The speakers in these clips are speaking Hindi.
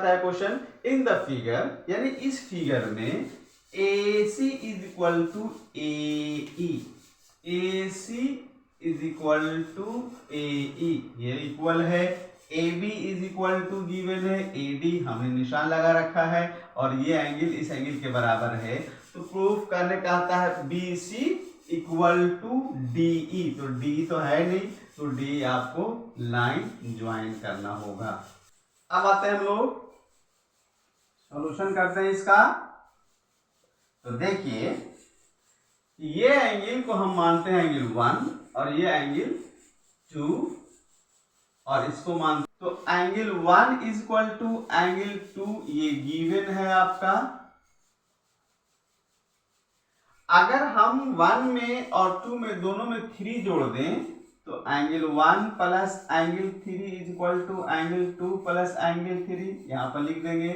कहता है क्वेश्चन, इन द फिगर, यानी इस फिगर में AC is equal to AE, AC is equal to AE, ये इक्वल है, AB is equal to given है AD, हमने निशान लगा रखा है, और ये एंगल इस एंगल के बराबर है। तो प्रूफ करने कहता है BC इक्वल टू DE, तो D तो है नहीं, तो D आपको लाइन ज्वाइन करना होगा। अब आते हैं हम लोग सॉल्यूशन करते हैं इसका। तो देखिए ये एंगल को हम मानते हैं एंगल 1 और ये एंगल 2 और इसको मानते, तो angle 1 is equal to angle 2 ये गिवन है आपका। अगर हम 1 में और 2 में दोनों में 3 जोड़ दें तो angle 1 plus angle 3 is equal to angle 2 plus angle 3, यहां पर लिख देंगे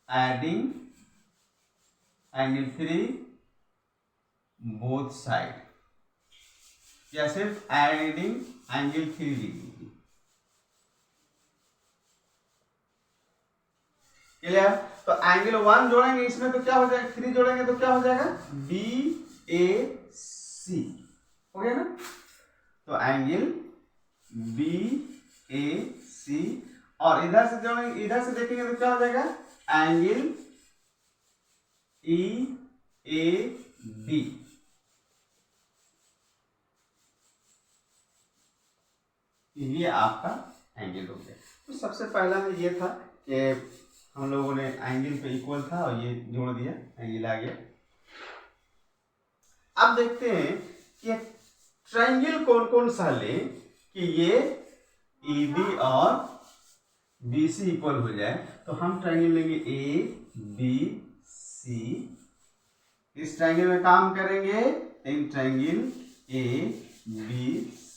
एडिंग एंगल 3 बोथ साइड, या सिर्फ एडिंग एंगल 3 लिख दीजिए। क्लियर? तो एंगल 1 जोड़ेंगे इसमें तो क्या हो जाएगा, 3 जोड़ेंगे तो क्या हो जाएगा, BAC, हो गया ना। तो एंगल BAC, और इधर से जोड़ेंगे, इधर से देखेंगे तो क्या हो जाएगा, एंगल EAB। ये आपका एंगल हो गया। तो सबसे पहला में ये था कि हम लोगों ने एंगल पे इक्वल था और ये जोड़ दिया, एंगल आ गया। अब देखते हैं कि ट्रायंगल कौन कौन सा ले कि ये EB और BC इक्वल हो जाए। तो हम ट्रायंगल लेंगे ABC, इस ट्रायंगल में काम करेंगे इन ट्रायंगल ABC,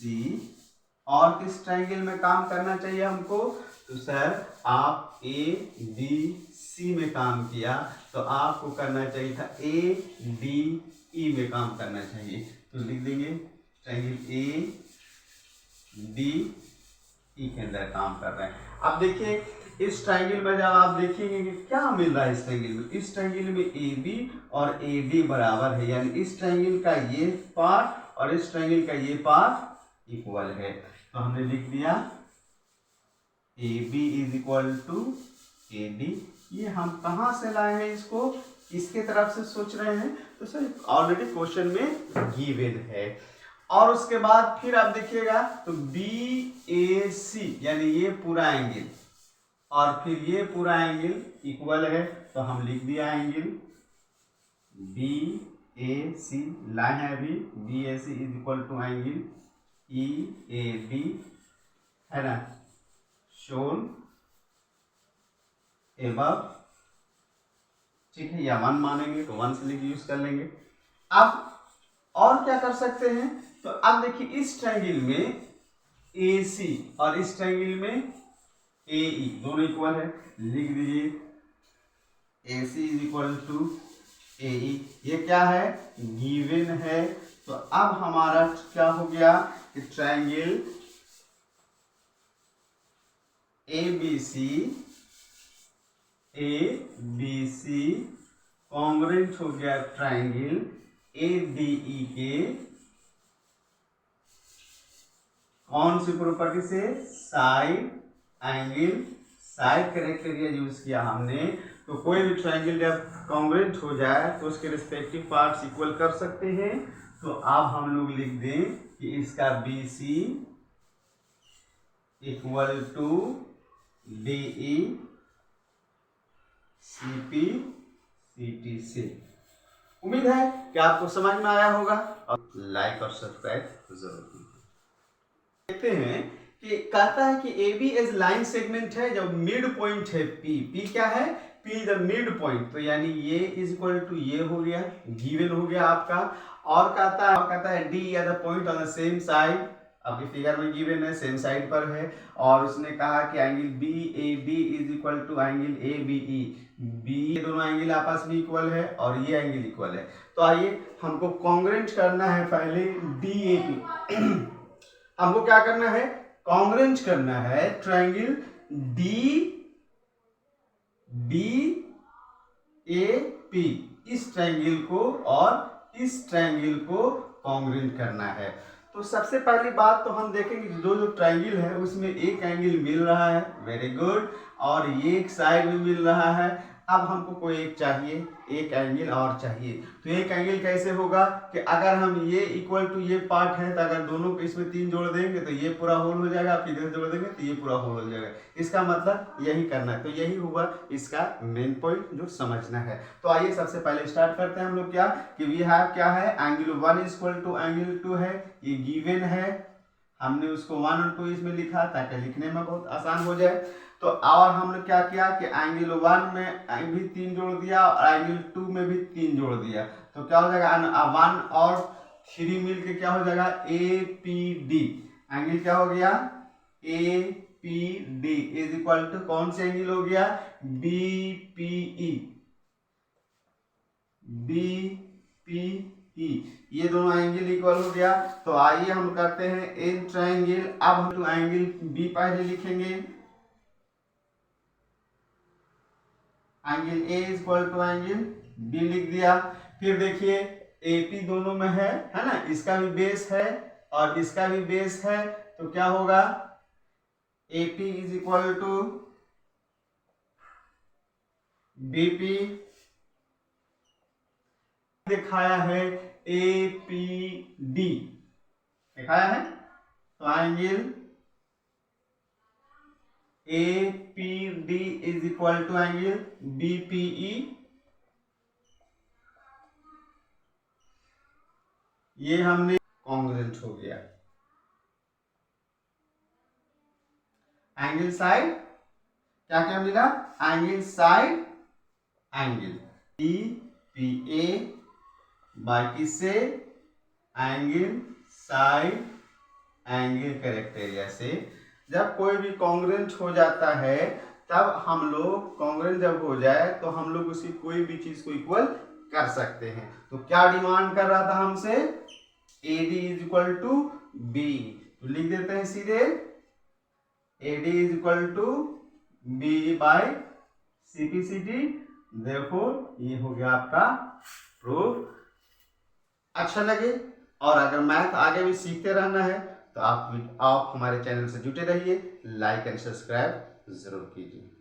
और किस ट्रायंगल में काम करना चाहिए हमको, तो सर आप ABC में काम किया तो आपको करना चाहिए था ADE में काम करना चाहिए। तो लिख देंगे ट्रायंगल ADE के अंदर काम कर रहे हैं। अब देखिए इस ट्रायंगल में जब आप देखेंगे कि क्या मिल रहा है इस ट्रायंगल में, इस ट्रायंगल में AB और AD बराबर है, यानी इस ट्रायंगल का ये पार्ट और इस ट्रायंगल का ये पार्ट इक्वल है। तो हमने लिख दिया AB is equal to AD। ये हम कहाँ से लाए हैं इसको, किसके तरफ से सोच रहे हैं, तो सर ऑलरेडी क्वेश्चन में गिवन है। और उसके बाद फिर आप देखिएगा तो BAC यानी ये पूरा एंगल और फिर ये पूरा एंगल इक्वल है, तो हम लिख दिया एंगल BAC, लाइन है अभी, BAC is equal to angle EAB, है ना, शोन एबव, ठीक है, या 1 मानेंगे तो 1 से यूज कर लेंगे। अब और क्या कर सकते हैं, तो अब देखिए इस ट्रायंगल में AC और इस ट्रायंगल में AE दोनों इक्वल है, लिख दीजिए AC is equal to AE, ये क्या है, गिवन है। तो अब हमारा क्या हो गया कि ट्रायंगल ABC कॉन्ग्रुएंट हो गया ट्रायंगल ADE के कौन सी प्रॉपर्टी से, साइड एंगल, साइड कैरेक्टेरिया यूज किया हमने। तो कोई भी ट्रायंगल जब कॉन्ग्रुएंट हो जाए तो उसके रिस्पेक्टिव पार्ट्स इक्वल कर सकते हैं। तो अब हम लोग लिख दें कि इसका BC equal to DE CP CT से। उम्मीद है कि आपको समझ में आया होगा, और लाइक और सब्सक्राइब जरूर कीजिए। देखते हैं कि कहता है कि AB एज लाइन सेगमेंट है, जब मिड पॉइंट है P क्या है, P द मिड पॉइंट, तो यानी ये इज इक्वल टू ये हो गया, गिवन हो गया आपका। और कहता है D या the point on the same side, आपके फिगर में गिवन है, सेम साइड पर है। और उसने कहा कि angle BAD is equal to angle ABE, B दोनों एंगल आपस में इक्वल है और ये एंगल इक्वल है। तो आइए हमको कॉन्ग्रुएंट करना है पहले DAP। हमको क्या करना है, कॉन्ग्रुएंट करना है ट्रायंगल बी ए पी, इस ट्रायंगल को और इस ट्रायंगल को कॉन्ग्रुएंट करना है। तो सबसे पहली बात तो हम देखेंगे जो जो ट्रायंगल है उसमें एक एंगल मिल रहा है, वेरी गुड, और ये एक साइड में मिल रहा है। अब हमको कोई एक चाहिए, एक एंगल और चाहिए। तो एक एंगल कैसे होगा कि अगर हम ये इक्वल टू ये पार्ट है तो अगर दोनों को इसमें 3 जोड़ देंगे तो ये पूरा होल हो जाएगा, आप इधर जोड़ देंगे तो ये पूरा होल हो जाएगा। इसका मतलब यही करना है। तो यही हुआ इसका मेन पॉइंट जो समझना है। तो आइए सबसे पहले स्टार्ट करते हैं हम लोग क्या कि वी हैव क्या है, एंगल 1 इक्वल टू एंगल 2 है, ये गिवन है, हमने उसको 1 और 2 इसमें लिखा ताकि लिखने में बहुत आसान हो जाए। तो और हमने क्या किया कि एंगल 1 में भी 3 जोड़ दिया और एंगल 2 में भी 3 जोड़ दिया। तो क्या हो जाएगा, 1 और 3 मिलके क्या हो जाएगा, ए पी डी। एंगल क्या हो गया, A P D is equal to कौन से एंगल हो गया, B P E, B P E, ये दोनों एंगल इक्वल हो गया। तो आइए हम करते हैं इन ट्रायंगल। अब हम तो एंगल बी पहले लिखेंगे, angle A equal to angle B लिख दिया। फिर देखिए एपी दोनों में है ना, इसका भी बेस है और इसका भी बेस है। तो क्या होगा, AP is equal to BP, दिखाया है ए पी डी दिखाया है। तो angle A P D is equal to angle B P E, ये हमने कॉन्ग्रुएंट हो गया। एंगल साइड क्या क्या मिला, angle side angle B P A बाकी से एंगल साइड एंगल कैरेक्टेरिया से। जब कोई भी कॉन्ग्रुएंट हो जाता है तब हम लोग कॉन्ग्रुएंट जब हो जाए तो हम लोग उसी कोई भी चीज को इक्वल कर सकते हैं। तो क्या डिमांड कर रहा था हमसे, A D is equal to B, तो लिख देते हैं सीधे A D is equal to B by C P C D. देखो ये हो गया आपका प्रूफ। अच्छा लगे और अगर मैथ आगे भी सीखते रहना है तो आप हमारे चैनल से जुटे रहिए, लाइक एंड सब्सक्राइब जरूर कीजिए।